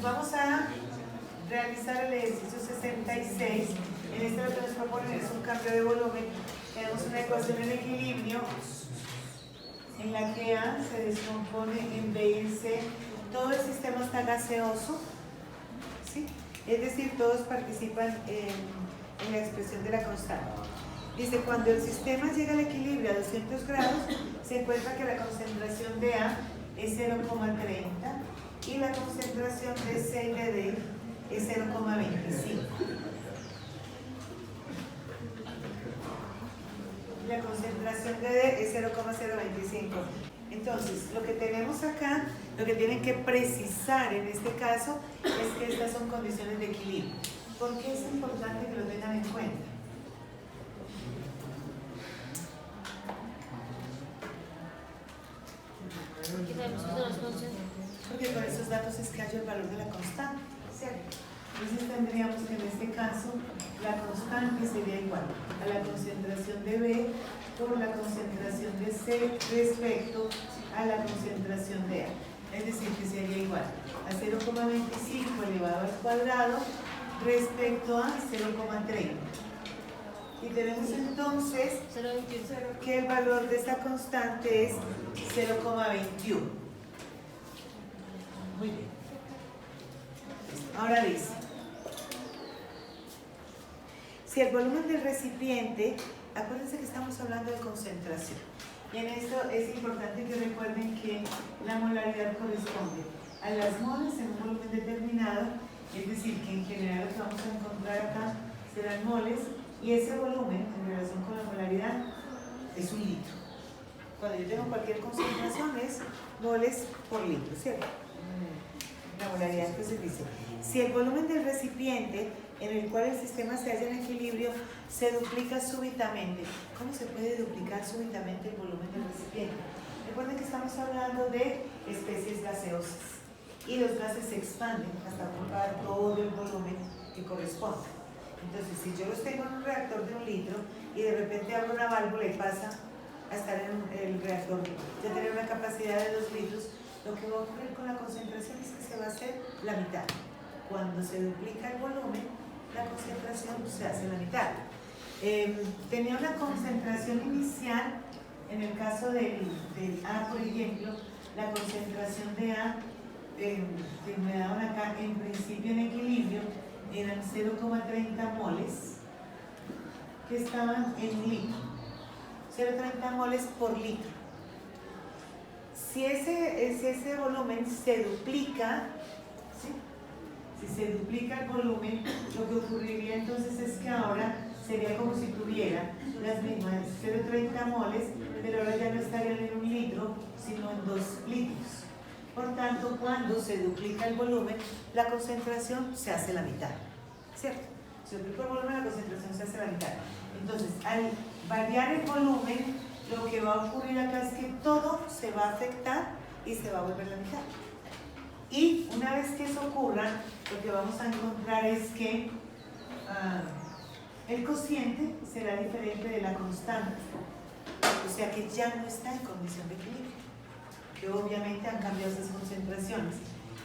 vamos a realizar el ejercicio 66. En este lo que nos proponen es un cambio de volumen. Tenemos una ecuación en equilibrio en la que A se descompone en B y en C. Todo el sistema está gaseoso, ¿sí? Es decir, todos participan en la expresión de la constante. Dice, cuando el sistema llega al equilibrio a 200 grados, se encuentra que la concentración de A es 0,30 y la concentración de C y de D es 0,25. La concentración de D es 0,025. Entonces, lo que tenemos acá, lo que tienen que precisar en este caso, es que estas son condiciones de equilibrio. ¿Por qué es importante que lo tengan en cuenta? Porque con esos datos es que hay el valor de la constante, ¿cierto? Entonces tendríamos que en este caso la constante sería igual a la concentración de B por la concentración de C respecto a la concentración de A. Es decir, que sería igual a 0,25 elevado al cuadrado respecto a 0,30. Y tenemos entonces que el valor de esta constante es 0,21. Muy bien. Ahora dice, si el volumen del recipiente, acuérdense que estamos hablando de concentración, y en esto es importante que recuerden que la molaridad corresponde a las moles en un volumen determinado, es decir, que en general lo que vamos a encontrar acá serán moles, y ese volumen en relación con la molaridad es un litro. Cuando yo tengo cualquier concentración es moles por litro, ¿cierto? La molaridad entonces dice, si el volumen del recipiente en el cual el sistema se halla en equilibrio se duplica súbitamente. ¿Cómo se puede duplicar súbitamente el volumen del recipiente? Recuerden que estamos hablando de especies gaseosas y los gases se expanden hasta ocupar todo el volumen que corresponde. Entonces, si yo los tengo en un reactor de 1 litro y de repente abro una válvula y pasa a estar en el reactor, ya tener una capacidad de 2 litros, lo que va a ocurrir con la concentración es que se va a hacer la mitad. Cuando se duplica el volumen, la concentración se hace la mitad. Tenía una concentración inicial, en el caso del A, por ejemplo, la concentración de A, que me daban acá, en principio en equilibrio, eran 0,30 moles, que estaban en litro. 0,30 moles por litro. Si ese volumen se duplica, ¿sí? Si se duplica el volumen, lo que ocurriría entonces es que ahora sería como si tuviera las mismas 0,30 moles, pero ahora ya no estarían en 1 litro, sino en 2 litros. Por tanto, cuando se duplica el volumen, la concentración se hace la mitad, ¿cierto? Se duplica el volumen, la concentración se hace la mitad. Entonces, al variar el volumen, lo que va a ocurrir acá es que todo se va a afectar y se va a volver la mitad. Y una vez que eso ocurra, lo que vamos a encontrar es que el cociente será diferente de la constante. O sea que ya no está en condición de equilibrio, que obviamente han cambiado esas concentraciones.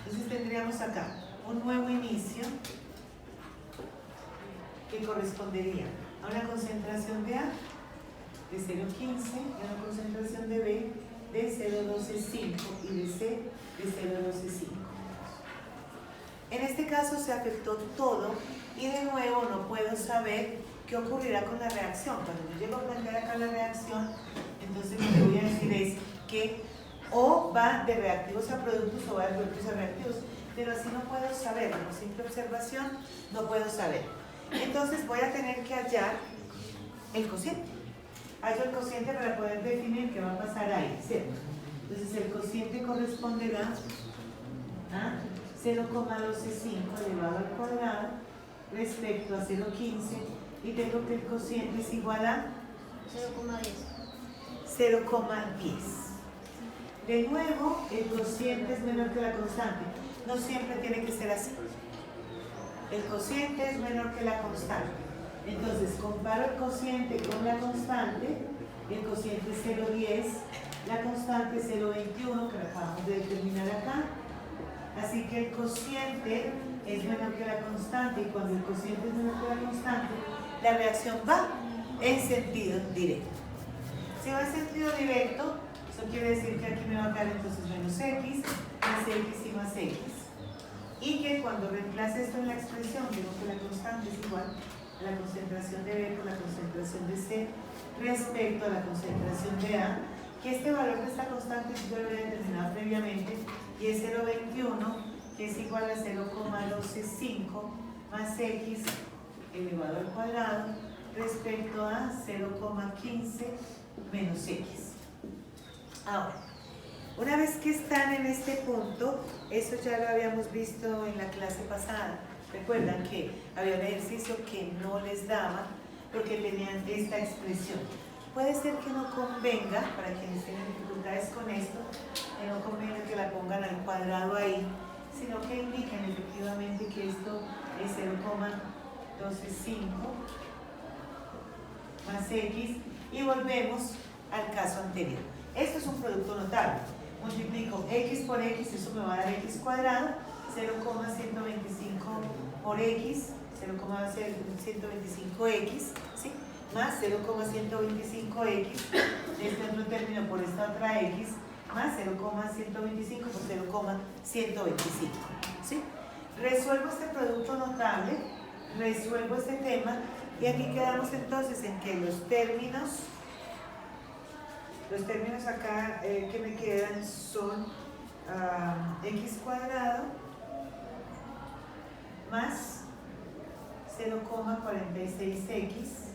Entonces tendríamos acá un nuevo inicio que correspondería a una concentración de A de 0,15 y a una concentración de B de 0,12,5 y de C de 0,12,5. En este caso se afectó todo y de nuevo no puedo saber qué ocurrirá con la reacción. Cuando yo llego a plantear acá la reacción, entonces lo que voy a decir es que o va de reactivos a productos o va de productos a reactivos, pero así no puedo saberlo, por simple observación no puedo saber. Entonces voy a tener que hallar el cociente. Hallo el cociente para poder definir qué va a pasar ahí, ¿cierto? Entonces el cociente corresponderá a 0,125 elevado al cuadrado respecto a 0,15 y tengo que el cociente es igual a 0,10. De nuevo, el cociente es menor que la constante. No siempre tiene que ser así. El cociente es menor que la constante. Entonces, comparo el cociente con la constante. El cociente es 0,10, la constante es 0,21, que la acabamos de determinar acá. Así que el cociente es menor que la constante, y cuando el cociente es menor que la constante, la reacción va en sentido directo. Si va en sentido directo, eso quiere decir que aquí me va a quedar entonces menos x, más x y más x. Y que cuando reemplace esto en la expresión, digo que la constante es igual a la concentración de B por la concentración de C respecto a la concentración de A, que este valor de esta constante yo lo había determinado previamente, y es 0,21, que es igual a 0,125 más x elevado al cuadrado respecto a 0,15 menos x. Ahora, una vez que están en este punto, eso ya lo habíamos visto en la clase pasada. Recuerdan que había un ejercicio que no les daba porque tenían esta expresión. Puede ser que no convenga, para quienes tienen dificultades con esto, que no convenga que la pongan al cuadrado ahí, sino que indiquen efectivamente que esto es 0,125 más x, y volvemos al caso anterior. Esto es un producto notable. Multiplico x por x, eso me va a dar x cuadrado, 0,125 por x, 0,125x, ¿sí? Más 0,125x, este otro término por esta otra x, más 0,125 por 0,125, ¿sí? Resuelvo este producto notable, resuelvo este tema, y aquí quedamos entonces en que los términos acá que me quedan son x cuadrado más 0,46x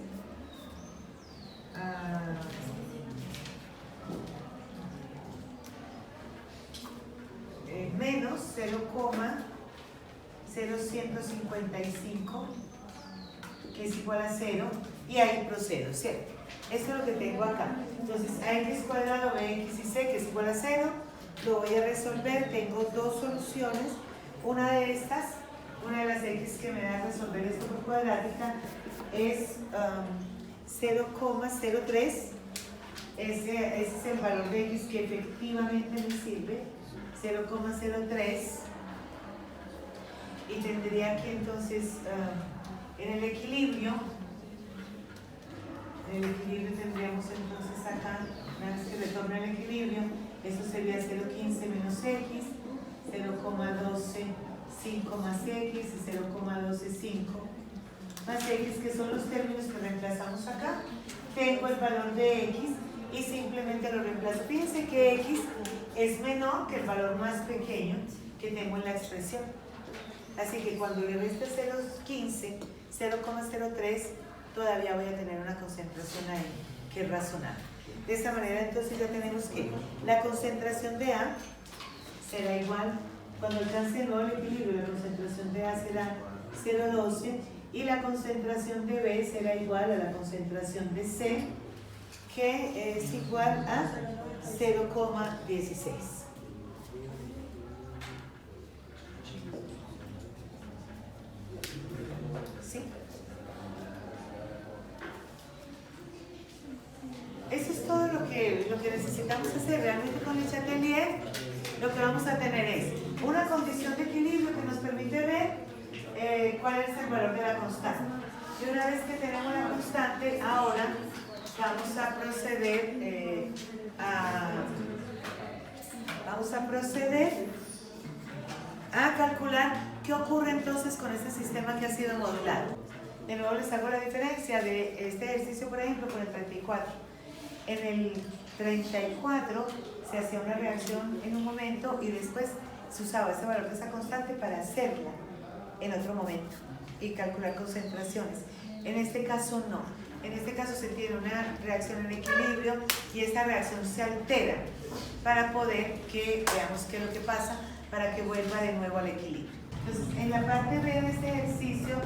menos 0,0155, que es igual a 0, y ahí procedo, ¿cierto? Esto es lo que tengo acá. Entonces, ax cuadrado, bx y c, que es igual a 0, lo voy a resolver. Tengo dos soluciones. Una de estas, una de las x que me da a resolver esto por cuadrática, es 0,03. Ese es el valor de x que efectivamente me sirve, 0,03. Y tendría que entonces, en el equilibrio tendríamos entonces acá, una vez que retorne al equilibrio, eso sería 0,15 menos x, 0,12,5 más x y 0,12,5 más x, que son los términos que reemplazamos acá. Tengo el valor de x y simplemente lo reemplazo. Fíjense que x es menor que el valor más pequeño que tengo en la expresión. Así que cuando le reste 0,15, 0,03, todavía voy a tener una concentración ahí que es razonable. De esta manera entonces ya tenemos que la concentración de A será igual, cuando alcance el nuevo equilibrio, la concentración de A será 0,12 y la concentración de B será igual a la concentración de C, que es igual a 0,16. ¿Sí? Eso es todo lo que necesitamos hacer. Realmente con el Chatelier lo que vamos a tener es una condición de equilibrio que nos permite ver cuál es el valor de la constante. Y una vez que tenemos la constante, ahora vamos a proceder a calcular qué ocurre entonces con este sistema que ha sido modulado. De nuevo les hago la diferencia de este ejercicio, por ejemplo, con el 34. En el 34 se hacía una reacción en un momento y después se usaba ese valor de esa constante para hacerla en otro momento y calcular concentraciones. En este caso no. En este caso se tiene una reacción en equilibrio y esta reacción se altera para poder que veamos qué es lo que pasa para que vuelva de nuevo al equilibrio. Entonces, en la parte B de este ejercicio,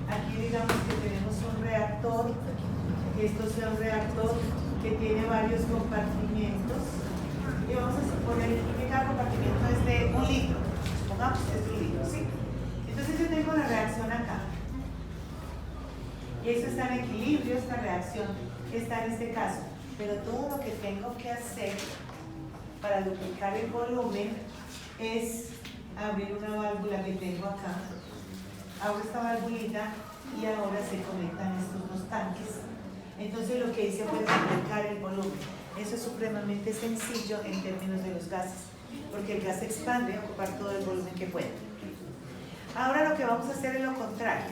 aquí digamos que tenemos un reactor, que esto sea un reactor que tiene varios compartimientos, y vamos a suponer que cada compartimiento es de 1 litro, supongamos que es de 1 litro, ¿sí? Entonces yo tengo la reacción acá, y esto está en equilibrio, esta reacción está en este caso, pero todo lo que tengo que hacer para duplicar el volumen es abrir una válvula que tengo acá, abro esta valvulita y ahora se conectan estos dos tanques. Entonces lo que hice fue multiplicar el volumen. Eso es supremamente sencillo en términos de los gases, porque el gas expande a ocupar todo el volumen que puede. Ahora lo que vamos a hacer es lo contrario.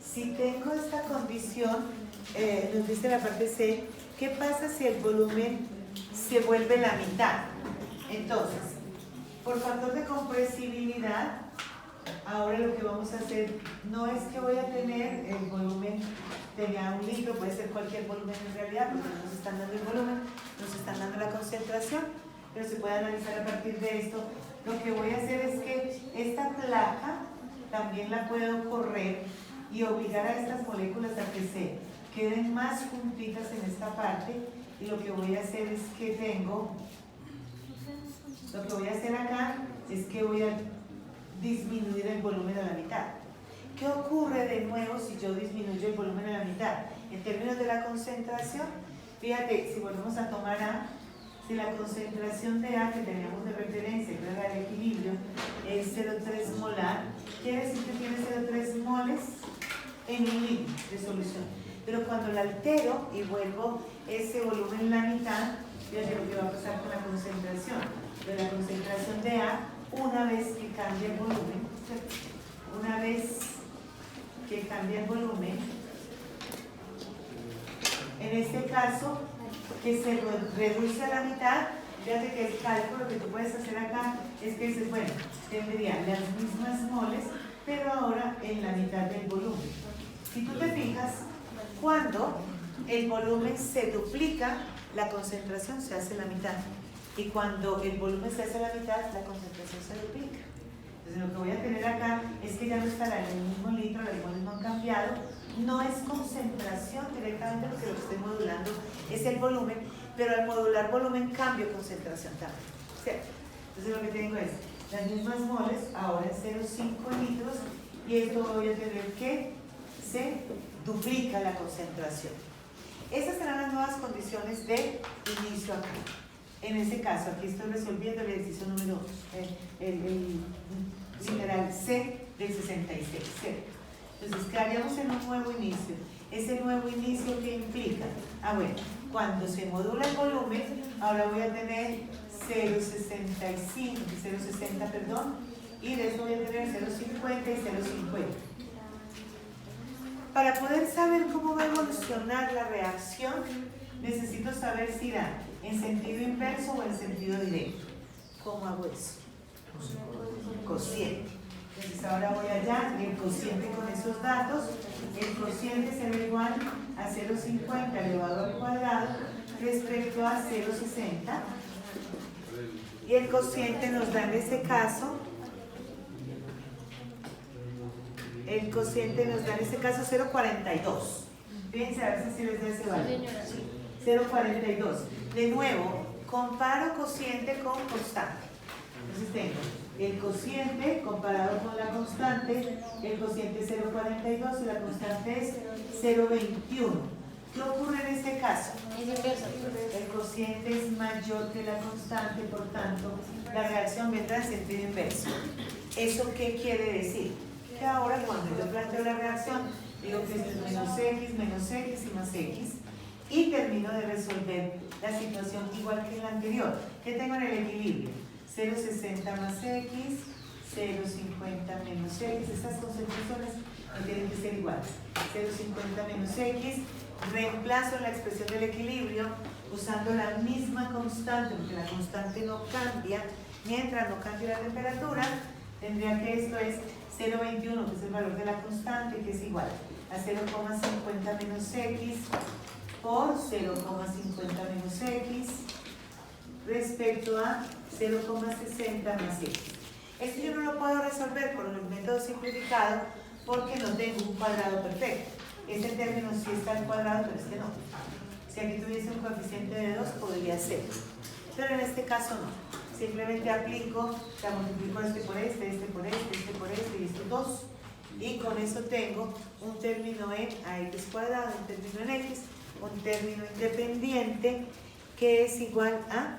Si tengo esta condición, nos dice la parte C, ¿qué pasa si el volumen se vuelve la mitad? Entonces, por factor de compresibilidad, ahora lo que vamos a hacer no es que voy a tener el volumen, tenía 1 litro, puede ser cualquier volumen en realidad, porque no nos están dando el volumen, nos están dando la concentración, pero se puede analizar a partir de esto. Lo que voy a hacer es que esta placa también la puedo correr y obligar a estas moléculas a que se queden más juntitas en esta parte, y lo que voy a hacer es que lo que voy a hacer acá es que voy a disminuir el volumen a la mitad. ¿Qué ocurre de nuevo si yo disminuyo el volumen a la mitad? En términos de la concentración, fíjate, si volvemos a tomar A, si la concentración de A que teníamos de referencia, que era el equilibrio, es 0,3 molar, quiere decir que tiene 0,3 moles en 1 litro de solución. Pero cuando la altero y vuelvo ese volumen en la mitad, fíjate lo que va a pasar con la concentración. De la concentración de A, una vez que cambia el volumen, una vez que cambia el volumen, en este caso, que se reduce a la mitad, fíjate que el cálculo que tú puedes hacer acá es que dices, bueno, tendría las mismas moles, pero ahora en la mitad del volumen. Si tú te fijas, cuando el volumen se duplica, la concentración se hace la mitad. Y cuando el volumen se hace la mitad, la concentración se duplica. Entonces lo que voy a tener acá es que ya no estará en el mismo litro, los moles no han cambiado, no es concentración directamente, porque lo que estoy modulando es el volumen, pero al modular volumen cambio concentración también, ¿cierto? Entonces lo que tengo es las mismas moles, ahora en 0,5 litros, y esto voy a tener que se duplica la concentración. Estas serán las nuevas condiciones de inicio acá. En ese caso, aquí estoy resolviendo el ejercicio número, el numeral C del 66, ¿cierto? Entonces, ¿qué haríamos en un nuevo inicio? Ese nuevo inicio, ¿qué implica? Bueno, cuando se modula el volumen, ahora voy a tener 0,60, perdón, y de eso voy a tener 0,50 y 0,50. Para poder saber cómo va a evolucionar la reacción, necesito saber si irá en sentido inverso o en sentido directo. ¿Cómo hago eso? Cociente. Entonces ahora voy allá, el cociente con esos datos, el cociente será igual a 0,50 elevado al cuadrado respecto a 0,60, y el cociente nos da en ese caso, 0,42. Fíjense a ver si les da ese valor. 0,42. De nuevo, comparo cociente con constante. Entonces tengo el cociente comparado con la constante, el cociente es 0,42 y la constante es 0,21. ¿Qué ocurre en este caso? El cociente es mayor que la constante, por tanto, la reacción vendrá en sentido inverso. ¿Eso qué quiere decir? Que ahora cuando yo planteo la reacción, digo que esto es menos X y más X, y termino de resolver la situación igual que en la anterior. ¿Qué tengo en el equilibrio? 0,60 más X, 0,50 menos X. Estas concentraciones no tienen que ser iguales. 0,50 menos X, reemplazo la expresión del equilibrio usando la misma constante, porque la constante no cambia mientras no cambie la temperatura. Tendría que esto es 0,21, que es el valor de la constante, que es igual a 0,50 menos X por 0,50 menos X respecto a 0,60 más X. Esto yo no lo puedo resolver por el método simplificado porque no tengo un cuadrado perfecto. Este término sí está al cuadrado, pero este no. Si aquí tuviese un coeficiente de 2, podría ser. Pero en este caso no. Simplemente aplico, la multiplico este por este, este por este, este por este y este 2. Y con eso tengo un término en ax cuadrado, un término en x, un término independiente que es igual a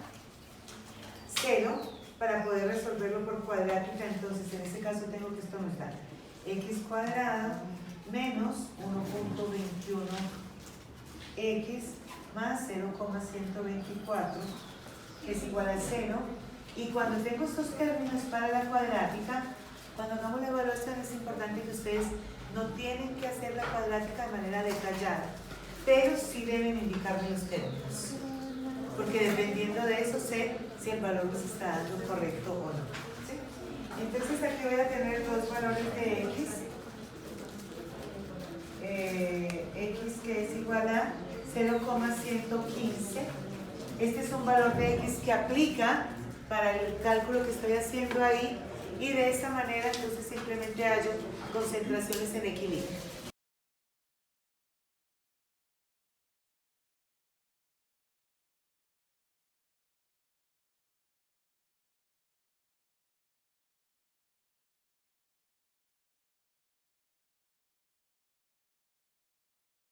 0 para poder resolverlo por cuadrática. Entonces en este caso tengo que esto no está, x cuadrado menos 1.21x más 0,124, que es igual a 0. Y cuando tengo estos términos para la cuadrática, cuando hagamos la evaluación es importante que ustedes no tienen que hacer la cuadrática de manera detallada, pero sí deben indicarme los términos, porque dependiendo de eso sé si el valor que se está dando es correcto o no. ¿Sí? Entonces aquí voy a tener dos valores de x, x que es igual a 0,115. Este es un valor de x que aplica para el cálculo que estoy haciendo ahí, y de esa manera entonces simplemente hallo concentraciones en equilibrio.